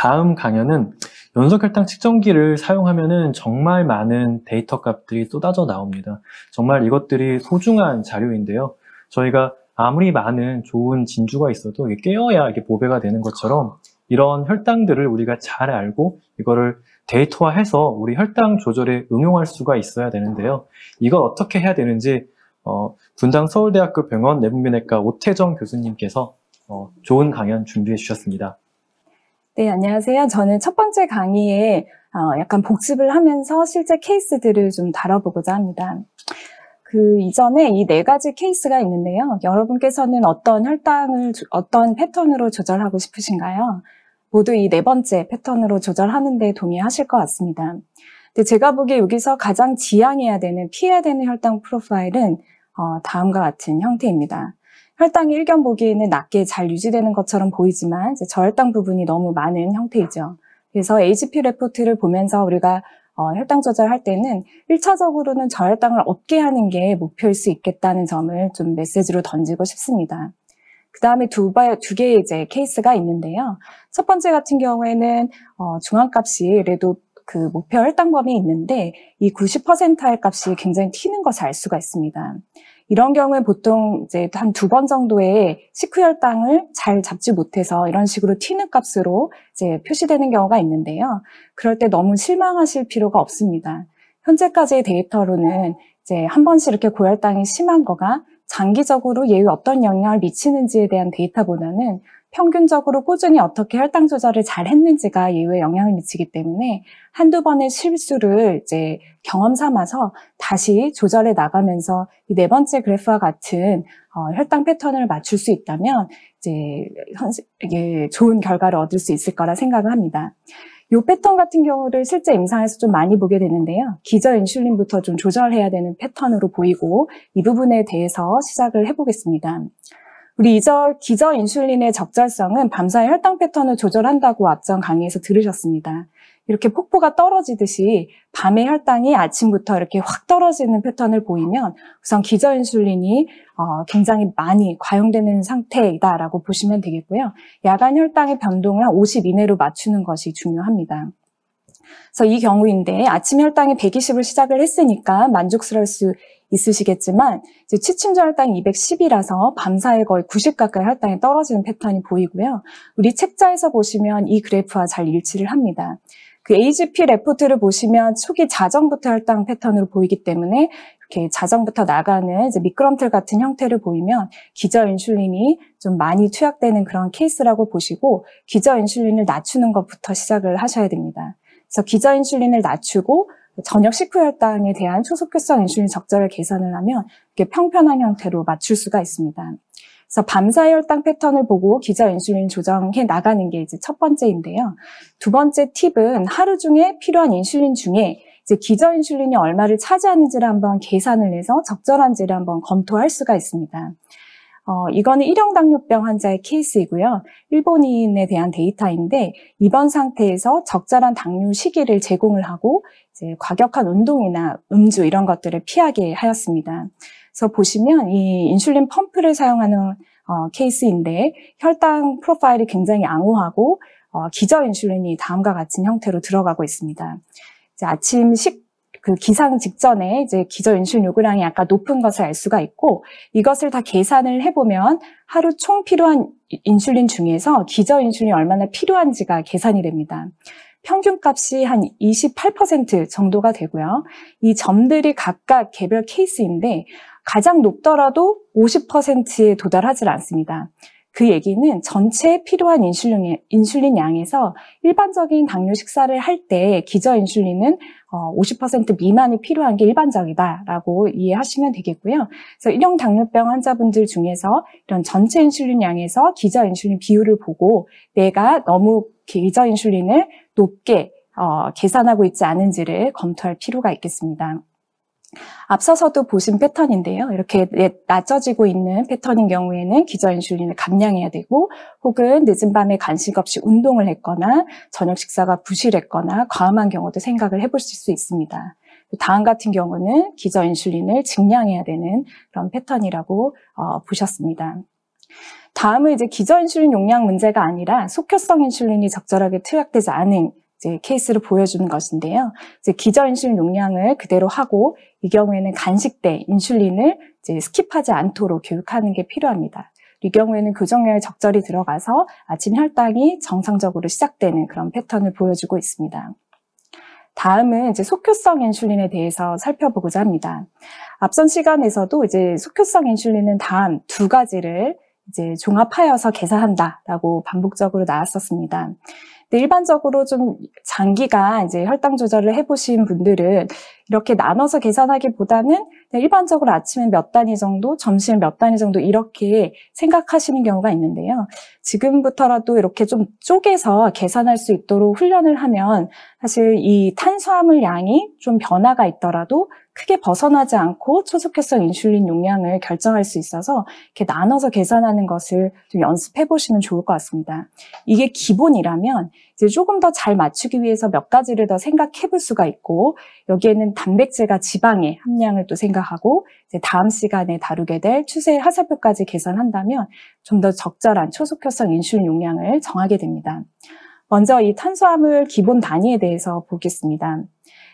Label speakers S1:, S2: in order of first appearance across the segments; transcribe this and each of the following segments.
S1: 다음 강연은 연소혈당 측정기를 사용하면은 정말 많은 데이터 값들이 쏟아져 나옵니다. 정말 이것들이 소중한 자료인데요. 저희가 아무리 많은 좋은 진주가 있어도 이게 깨어야 이게 보배가 되는 것처럼 이런 혈당들을 우리가 잘 알고 이거를 데이터화해서 우리 혈당 조절에 응용할 수가 있어야 되는데요. 이걸 어떻게 해야 되는지 분당 서울대학교 병원 내분비내과 오태정 교수님께서 좋은 강연 준비해 주셨습니다.
S2: 네, 안녕하세요. 저는 첫 번째 강의에 약간 복습을 하면서 실제 케이스들을 좀 다뤄보고자 합니다. 그 이전에 이 4가지 케이스가 있는데요. 여러분께서는 어떤 혈당을 어떤 패턴으로 조절하고 싶으신가요? 모두 이 4번째 패턴으로 조절하는 데 동의하실 것 같습니다. 근데 제가 보기에 여기서 가장 지양해야 되는, 피해야 되는 혈당 프로파일은 다음과 같은 형태입니다. 혈당이 일견 보기에는 낮게 잘 유지되는 것처럼 보이지만 이제 저혈당 부분이 너무 많은 형태이죠. 그래서 AGP 레포트를 보면서 우리가 혈당 조절할 때는 1차적으로는 저혈당을 없게 하는 게 목표일 수 있겠다는 점을 좀 메시지로 던지고 싶습니다. 그 다음에 두 개의 이제 케이스가 있는데요. 첫 번째 같은 경우에는 중앙값이 그래도 그 목표 혈당 범위에 있는데 이 90%의 값이 굉장히 튀는 것을 알 수가 있습니다. 이런 경우에 보통 이제 한 2번 정도의 식후 혈당을 잘 잡지 못해서 이런 식으로 튀는 값으로 이제 표시되는 경우가 있는데요. 그럴 때 너무 실망하실 필요가 없습니다. 현재까지의 데이터로는 이제 한 번씩 이렇게 고혈당이 심한 거가 장기적으로 얘에 어떤 영향을 미치는지에 대한 데이터보다는 평균적으로 꾸준히 어떻게 혈당 조절을 잘 했는지가 예후에 영향을 미치기 때문에 한두 번의 실수를 이제 경험 삼아서 다시 조절해 나가면서 이 4번째 그래프와 같은 혈당 패턴을 맞출 수 있다면 이제 이게 좋은 결과를 얻을 수 있을 거라 생각을 합니다. 이 패턴 같은 경우를 실제 임상에서 좀 많이 보게 되는데요. 기저 인슐린부터 좀 조절해야 되는 패턴으로 보이고 이 부분에 대해서 시작을 해보겠습니다. 우리 기저 인슐린의 적절성은 밤사이 혈당 패턴을 조절한다고 앞전 강의에서 들으셨습니다. 이렇게 폭포가 떨어지듯이 밤의 혈당이 아침부터 이렇게 확 떨어지는 패턴을 보이면 우선 기저 인슐린이 굉장히 많이 과용되는 상태이다라고 보시면 되겠고요. 야간 혈당의 변동을 50 이내로 맞추는 것이 중요합니다. 그래서 이 경우인데 아침 혈당이 120을 시작을 했으니까 만족스러울 수 있으시겠지만 이제 취침전 혈당이 210이라서 밤사이에 거의 90 가까이 혈당이 떨어지는 패턴이 보이고요. 우리 책자에서 보시면 이 그래프와 잘 일치를 합니다. 그 AGP 레포트를 보시면 초기 자정부터 혈당 패턴으로 보이기 때문에 이렇게 자정부터 나가는 이제 미끄럼틀 같은 형태를 보이면 기저 인슐린이 좀 많이 투약되는 그런 케이스라고 보시고 기저 인슐린을 낮추는 것부터 시작을 하셔야 됩니다. 그래서 기저 인슐린을 낮추고 저녁 식후 혈당에 대한 초속효성 인슐린 적절을 계산을 하면 이렇게 평편한 형태로 맞출 수가 있습니다. 그래서 밤사이 혈당 패턴을 보고 기저 인슐린 조정해 나가는 게 이제 첫 번째인데요. 두 번째 팁은 하루 중에 필요한 인슐린 중에 이제 기저 인슐린이 얼마를 차지하는지를 한번 계산을 해서 적절한지를 한번 검토할 수가 있습니다. 이거는 1형 당뇨병 환자의 케이스이고요. 일본인에 대한 데이터인데 이번 상태에서 적절한 당뇨 시기를 제공을 하고 이제 과격한 운동이나 음주 이런 것들을 피하게 하였습니다. 그래서 보시면 이 인슐린 펌프를 사용하는 케이스인데 혈당 프로파일이 굉장히 양호하고 기저 인슐린이 다음과 같은 형태로 들어가고 있습니다. 이제 아침 기상 직전에 이제 기저 인슐린 요구량이 약간 높은 것을 알 수가 있고 이것을 다 계산을 해보면 하루 총 필요한 인슐린 중에서 기저 인슐린이 얼마나 필요한지가 계산이 됩니다. 평균 값이 한 28% 정도가 되고요. 이 점들이 각각 개별 케이스인데 가장 높더라도 50%에 도달하지 않습니다. 그 얘기는 전체 필요한 인슐린 양에서 일반적인 당뇨 식사를 할 때 기저 인슐린은 50% 미만이 필요한 게 일반적이다라고 이해하시면 되겠고요. 그래서 1형 당뇨병 환자분들 중에서 이런 전체 인슐린 양에서 기저 인슐린 비율을 보고 내가 너무 기저 인슐린을 높게 계산하고 있지 않은지를 검토할 필요가 있겠습니다. 앞서서도 보신 패턴인데요. 이렇게 낮아지고 있는 패턴인 경우에는 기저 인슐린을 감량해야 되고 혹은 늦은 밤에 간식 없이 운동을 했거나 저녁 식사가 부실했거나 과음한 경우도 생각을 해볼 수 있습니다. 다음 같은 경우는 기저 인슐린을 증량해야 되는 그런 패턴이라고 보셨습니다. 다음은 이제 기저인슐린 용량 문제가 아니라 속효성 인슐린이 적절하게 투약되지 않은 이제 케이스를 보여주는 것인데요. 이제 기저인슐린 용량을 그대로 하고 이 경우에는 간식 때 인슐린을 이제 스킵하지 않도록 교육하는 게 필요합니다. 이 경우에는 교정량이 적절히 들어가서 아침 혈당이 정상적으로 시작되는 그런 패턴을 보여주고 있습니다. 다음은 이제 속효성 인슐린에 대해서 살펴보고자 합니다. 앞선 시간에서도 이제 속효성 인슐린은 다음 두 가지를 이제 종합하여서 계산한다라고 반복적으로 나왔었습니다. 근데 일반적으로 좀 장기간 이제 혈당 조절을 해보신 분들은 이렇게 나눠서 계산하기보다는 일반적으로 아침에 몇 단위 정도, 점심에 몇 단위 정도 이렇게 생각하시는 경우가 있는데요. 지금부터라도 이렇게 좀 쪼개서 계산할 수 있도록 훈련을 하면 사실 이 탄수화물 양이 좀 변화가 있더라도 크게 벗어나지 않고 초속효성 인슐린 용량을 결정할 수 있어서 이렇게 나눠서 계산하는 것을 좀 연습해 보시면 좋을 것 같습니다. 이게 기본이라면 이제 조금 더 잘 맞추기 위해서 몇 가지를 더 생각해 볼 수가 있고, 여기에는 단백질과 지방의 함량을 또 생각하고 이제 다음 시간에 다루게 될 추세 하사표까지 계산한다면 좀 더 적절한 초속효성 인슐린 용량을 정하게 됩니다. 먼저 이 탄수화물 기본 단위에 대해서 보겠습니다.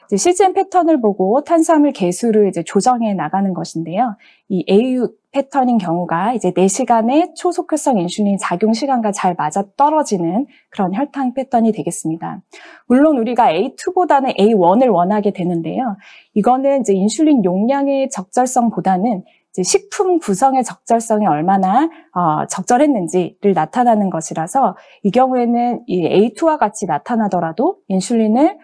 S2: 이제 CGM 패턴을 보고 탄수화물 개수를 이제 조정해 나가는 것인데요. 이 AU 패턴인 경우가 이제 4시간의 초속효성 인슐린 작용 시간과 잘 맞아 떨어지는 그런 혈당 패턴이 되겠습니다. 물론 우리가 A2보다는 A1을 원하게 되는데요. 이거는 이제 인슐린 용량의 적절성보다는 이제 식품 구성의 적절성이 얼마나 적절했는지를 나타나는 것이라서 이 경우에는 이 A2와 같이 나타나더라도 인슐린을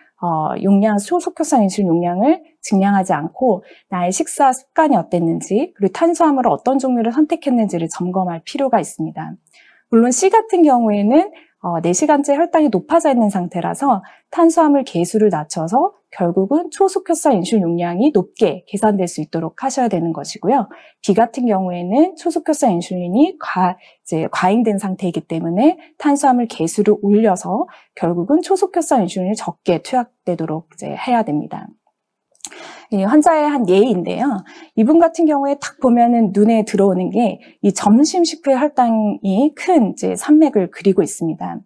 S2: 용량, 초속효성 인슐린 용량을 증량하지 않고 나의 식사 습관이 어땠는지 그리고 탄수화물을 어떤 종류를 선택했는지를 점검할 필요가 있습니다. 물론 C 같은 경우에는 4시간째 혈당이 높아져 있는 상태라서 탄수화물 개수를 낮춰서 결국은 초속효성 인슐린 용량이 높게 계산될 수 있도록 하셔야 되는 것이고요. B 같은 경우에는 초속효성 인슐린이 과잉된 상태이기 때문에 탄수화물 개수를 올려서 결국은 초속효성 인슐린이 적게 투약되도록 이제 해야 됩니다. 이 환자의 한 예인데요. 이분 같은 경우에 딱 보면은 눈에 들어오는 게 이 점심 식후의 혈당이 큰 이제 산맥을 그리고 있습니다.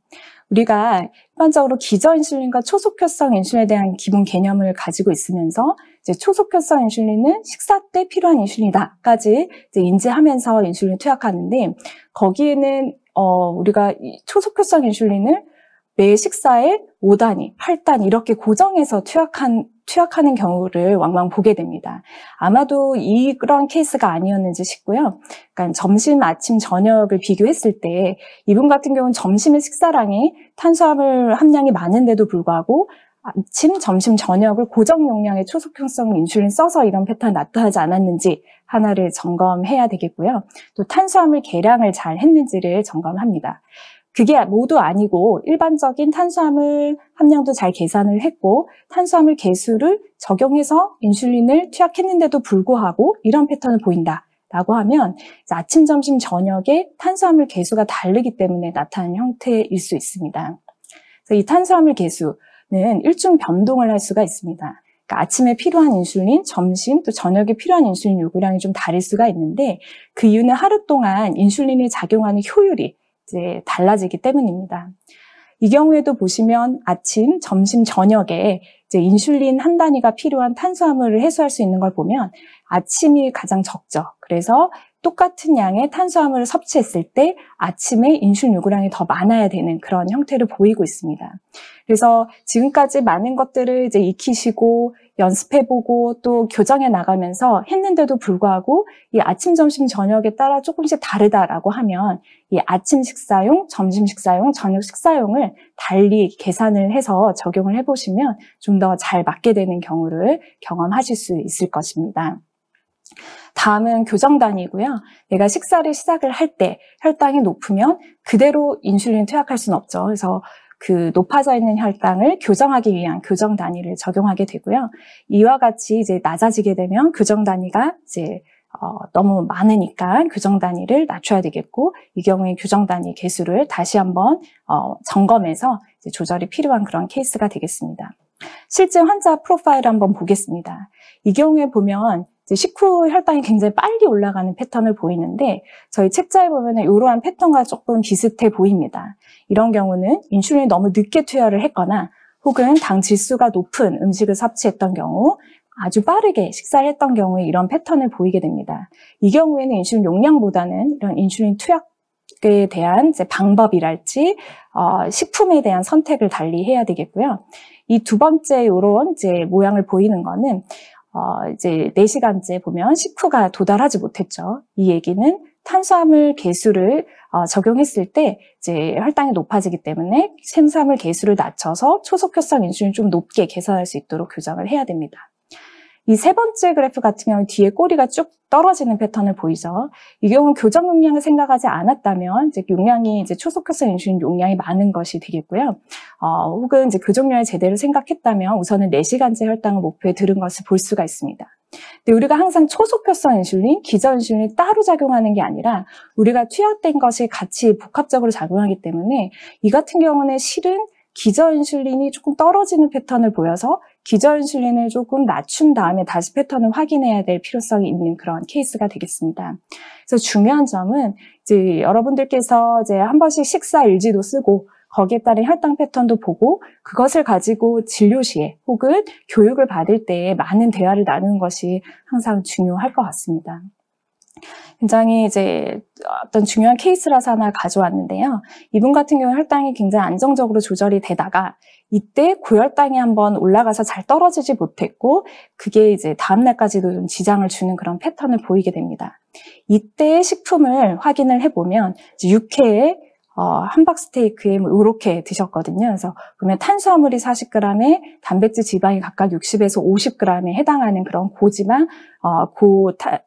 S2: 우리가 일반적으로 기저인슐린과 초속효성 인슐린에 대한 기본 개념을 가지고 있으면서 이제 초속효성 인슐린은 식사 때 필요한 인슐린이다까지 이제 인지하면서 인슐린 투약하는데 거기에는 우리가 이 초속효성 인슐린을 매 식사에 5단위, 8단위 이렇게 고정해서 투약하는 경우를 왕왕 보게 됩니다. 아마도 이런 케이스가 아니었는지 싶고요. 그러니까 점심, 아침, 저녁을 비교했을 때 이분 같은 경우는 점심의 식사량이 탄수화물 함량이 많은데도 불구하고 아침, 점심, 저녁을 고정 용량의 초속효성 인슐린 써서 이런 패턴이 나타나지 않았는지 하나를 점검해야 되겠고요. 또 탄수화물 계량을 잘 했는지를 점검합니다. 그게 모두 아니고 일반적인 탄수화물 함량도 잘 계산을 했고 탄수화물 개수를 적용해서 인슐린을 투약했는데도 불구하고 이런 패턴을 보인다라고 하면 아침, 점심, 저녁에 탄수화물 개수가 다르기 때문에 나타나는 형태일 수 있습니다. 그래서 이 탄수화물 개수는 일중 변동을 할 수가 있습니다. 그러니까 아침에 필요한 인슐린, 점심 또 저녁에 필요한 인슐린 요구량이 좀 다를 수가 있는데 그 이유는 하루 동안 인슐린이 작용하는 효율이 이제 달라지기 때문입니다. 이 경우에도 보시면 아침, 점심, 저녁에 이제 인슐린 한 단위가 필요한 탄수화물을 해소할 수 있는 걸 보면 아침이 가장 적죠. 그래서 똑같은 양의 탄수화물을 섭취했을 때 아침에 인슐린 요구량이 더 많아야 되는 그런 형태를 보이고 있습니다. 그래서 지금까지 많은 것들을 이제 익히시고 연습해보고 또 교정해 나가면서 했는데도 불구하고 이 아침, 점심, 저녁에 따라 조금씩 다르다라고 하면 이 아침 식사용, 점심 식사용, 저녁 식사용을 달리 계산을 해서 적용을 해보시면 좀 더 잘 맞게 되는 경우를 경험하실 수 있을 것입니다. 다음은 교정 단위고요. 내가 식사를 시작을 할 때 혈당이 높으면 그대로 인슐린 투약할 수는 없죠. 그래서 그 높아져 있는 혈당을 교정하기 위한 교정 단위를 적용하게 되고요. 이와 같이 이제 낮아지게 되면 교정 단위가 이제 너무 많으니까 교정 단위를 낮춰야 되겠고 이 경우에 교정 단위 개수를 다시 한번 점검해서 이제 조절이 필요한 그런 케이스가 되겠습니다. 실제 환자 프로파일을 한번 보겠습니다. 이 경우에 보면 이제 식후 혈당이 굉장히 빨리 올라가는 패턴을 보이는데 저희 책자에 보면은 이러한 패턴과 조금 비슷해 보입니다. 이런 경우는 인슐린이 너무 늦게 투여를 했거나 혹은 당 지수가 높은 음식을 섭취했던 경우, 아주 빠르게 식사를 했던 경우에 이런 패턴을 보이게 됩니다. 이 경우에는 인슐린 용량보다는 이런 인슐린 투약에 대한 이제 방법이랄지 식품에 대한 선택을 달리 해야 되겠고요. 이 두 번째 이런 이제 모양을 보이는 거는 이제 4시간째 보면 식후가 도달하지 못했죠. 이 얘기는 탄수화물 개수를 적용했을 때 이제 혈당이 높아지기 때문에 탄수화물 개수를 낮춰서 초속효성 인슐린을 좀 높게 개선할 수 있도록 교정을 해야 됩니다. 이 세 번째 그래프 같은 경우는 뒤에 꼬리가 쭉 떨어지는 패턴을 보이죠. 이 경우는 교정 용량을 생각하지 않았다면 이제 용량이 이제 초속효성 인슐린 용량이 많은 것이 되겠고요. 혹은 이제 교정량을 제대로 생각했다면 우선은 4시간째 혈당을 목표에 들은 것을 볼 수가 있습니다. 근데 우리가 항상 초속효성 인슐린, 기저 인슐린이 따로 작용하는 게 아니라 우리가 투약된 것이 같이 복합적으로 작용하기 때문에 이 같은 경우는 실은 기저 인슐린이 조금 떨어지는 패턴을 보여서 기저 인슐린을 조금 낮춘 다음에 다시 패턴을 확인해야 될 필요성이 있는 그런 케이스가 되겠습니다. 그래서 중요한 점은 이제 여러분들께서 이제 한 번씩 식사 일지도 쓰고 거기에 따른 혈당 패턴도 보고 그것을 가지고 진료 시에 혹은 교육을 받을 때에 많은 대화를 나누는 것이 항상 중요할 것 같습니다. 굉장히 이제 어떤 중요한 케이스라서 하나 가져왔는데요. 이분 같은 경우 혈당이 굉장히 안정적으로 조절이 되다가 이때 고혈당이 한번 올라가서 잘 떨어지지 못했고 그게 이제 다음 날까지도 좀 지장을 주는 그런 패턴을 보이게 됩니다. 이때 식품을 확인을 해보면 육회에 함박스테이크에 뭐 이렇게 드셨거든요. 그래서 보면 탄수화물이 40g에 단백질 지방이 각각 60에서 50g에 해당하는 그런 고지방,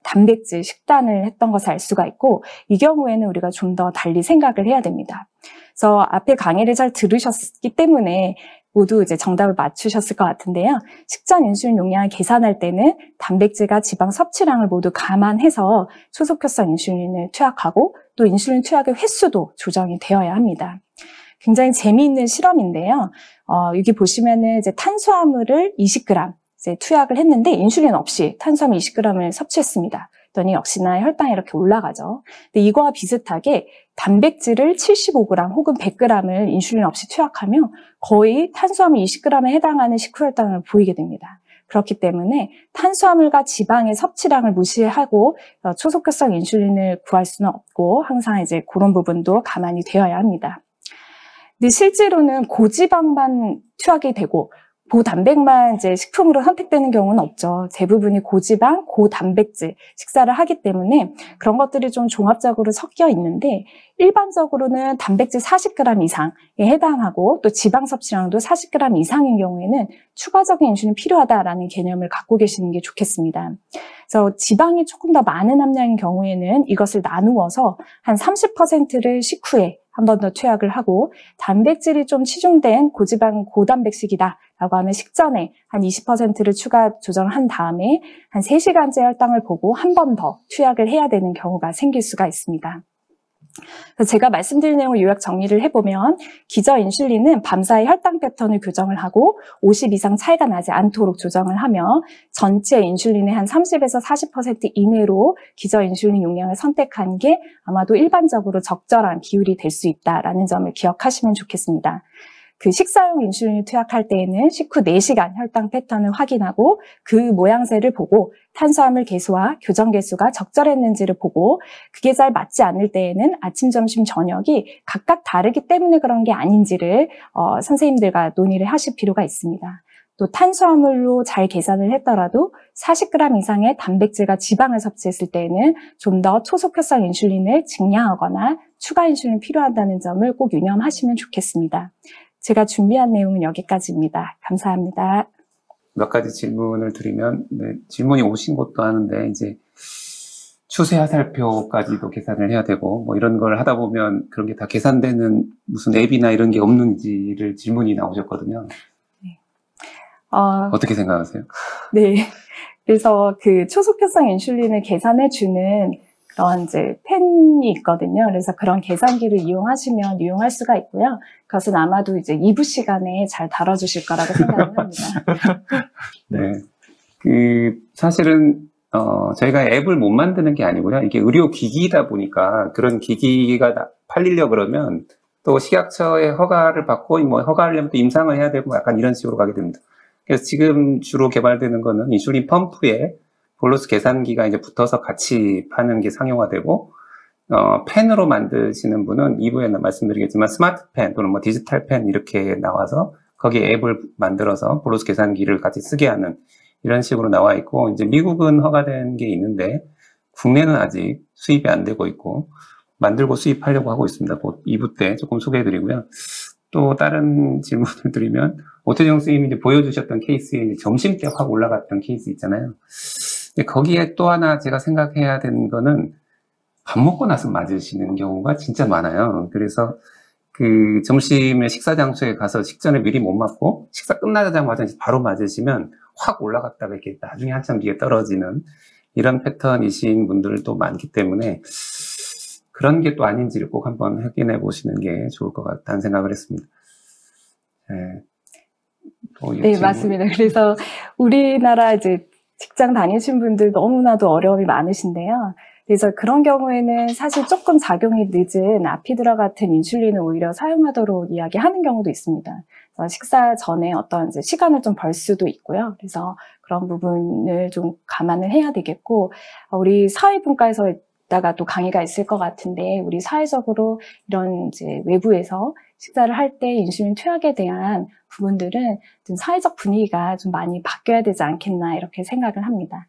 S2: 단백질 식단을 했던 것을 알 수가 있고 이 경우에는 우리가 좀 더 달리 생각을 해야 됩니다. 그래서 앞에 강의를 잘 들으셨기 때문에 모두 이제 정답을 맞추셨을 것 같은데요. 식전 인슐린 용량을 계산할 때는 단백질과 지방 섭취량을 모두 감안해서 초속효성 인슐린을 투약하고 또 인슐린 투약의 횟수도 조정이 되어야 합니다. 굉장히 재미있는 실험인데요. 여기 보시면은 이제 탄수화물을 20g 이제 투약을 했는데 인슐린 없이 탄수화물 20g을 섭취했습니다. 그랬더니 역시나 혈당이 이렇게 올라가죠. 근데 이거와 비슷하게 단백질을 75g 혹은 100g을 인슐린 없이 투약하면 거의 탄수화물 20g에 해당하는 식후 혈당을 보이게 됩니다. 그렇기 때문에 탄수화물과 지방의 섭취량을 무시하고 초속효성 인슐린을 구할 수는 없고 항상 이제 그런 부분도 가만히 되어야 합니다. 근데 실제로는 고지방만 투약이 되고 고단백만 이제 식품으로 선택되는 경우는 없죠. 대부분이 고지방, 고단백질 식사를 하기 때문에 그런 것들이 좀 종합적으로 섞여 있는데 일반적으로는 단백질 40g 이상에 해당하고 또 지방 섭취량도 40g 이상인 경우에는 추가적인 인슐린이 필요하다라는 개념을 갖고 계시는 게 좋겠습니다. 그래서 지방이 조금 더 많은 함량인 경우에는 이것을 나누어서 한 30%를 식후에 한 번 더 투약을 하고 단백질이 좀 치중된 고지방 고단백식이다 라고 하면 식전에 한 20%를 추가 조정한 다음에 한 3시간째 혈당을 보고 한 번 더 투약을 해야 되는 경우가 생길 수가 있습니다. 그래서 제가 말씀드린 내용을 요약 정리를 해보면 기저 인슐린은 밤사이 혈당 패턴을 교정을 하고 50 이상 차이가 나지 않도록 조정을 하며 전체 인슐린의 한 30에서 40% 이내로 기저 인슐린 용량을 선택한 게 아마도 일반적으로 적절한 비율이 될 수 있다라는 점을 기억하시면 좋겠습니다. 그 식사용 인슐린을 투약할 때에는 식후 4시간 혈당 패턴을 확인하고 그 모양새를 보고 탄수화물 개수와 교정 개수가 적절했는지를 보고 그게 잘 맞지 않을 때에는 아침, 점심, 저녁이 각각 다르기 때문에 그런 게 아닌지를 선생님들과 논의를 하실 필요가 있습니다. 또 탄수화물로 잘 계산을 했더라도 40g 이상의 단백질과 지방을 섭취했을 때에는 좀 더 초속효성 인슐린을 증량하거나 추가 인슐린이 필요하다는 점을 꼭 유념하시면 좋겠습니다. 제가 준비한 내용은 여기까지입니다. 감사합니다.
S3: 몇 가지 질문을 드리면, 질문이 오신 것도 하는데, 이제, 추세 하살표까지도 계산을 해야 되고, 뭐 이런 걸 하다 보면 그런 게 다 계산되는 무슨 앱이나 이런 게 없는지를 질문이 나오셨거든요. 네. 어떻게 생각하세요?
S2: 네. 그래서 그 초속효성 인슐린을 계산해주는 그런 이제 펜이 있거든요. 그래서 그런 계산기를 이용하시면 이용할 수가 있고요. 그것은 아마도 이제 2부 시간에 잘 다뤄주실 거라고 생각을 합니다.
S3: 네. 사실은, 저희가 앱을 못 만드는 게 아니고요. 이게 의료기기이다 보니까 그런 기기가 팔리려 그러면 또 식약처의 허가를 받고 뭐 허가하려면 또 임상을 해야 되고 약간 이런 식으로 가게 됩니다. 그래서 지금 주로 개발되는 거는 인슐린 펌프에 볼러스 계산기가 이제 붙어서 같이 파는 게 상용화되고, 펜으로 만드시는 분은 2부에 말씀드리겠지만 스마트 펜 또는 뭐 디지털 펜 이렇게 나와서 거기에 앱을 만들어서 볼러스 계산기를 같이 쓰게 하는 이런 식으로 나와 있고, 이제 미국은 허가된 게 있는데 국내는 아직 수입이 안 되고 있고 만들고 수입하려고 하고 있습니다. 곧 2부 때 조금 소개해드리고요. 또 다른 질문을 드리면 오태정 선생님이 이제 보여주셨던 케이스에 이제 점심 때 확 올라갔던 케이스 있잖아요. 근데 거기에 또 하나 제가 생각해야 되는 거는 밥 먹고 나서 맞으시는 경우가 진짜 많아요. 그래서 그 점심에 식사 장소에 가서 식전에 미리 못 맞고 식사 끝나자마자 바로 맞으시면 확 올라갔다가 이렇게 나중에 한참 뒤에 떨어지는 이런 패턴이신 분들도 많기 때문에 그런 게 또 아닌지를 꼭 한번 확인해 보시는 게 좋을 것 같다는 생각을 했습니다.
S2: 네, 맞습니다. 그래서 우리나라 이제 직장 다니신 분들 너무나도 어려움이 많으신데요. 그래서 그런 경우에는 사실 조금 작용이 늦은 아피드라 같은 인슐린을 오히려 사용하도록 이야기하는 경우도 있습니다. 그래서 식사 전에 어떤 이제 시간을 좀 벌 수도 있고요. 그래서 그런 부분을 좀 감안을 해야 되겠고, 우리 사회분과에서 이따가 또 강의가 있을 것 같은데, 우리 사회적으로 이런 이제 외부에서 식사를 할 때 인슐린 투약에 대한 부분들은 좀 사회적 분위기가 좀 많이 바뀌어야 되지 않겠나 이렇게 생각을 합니다.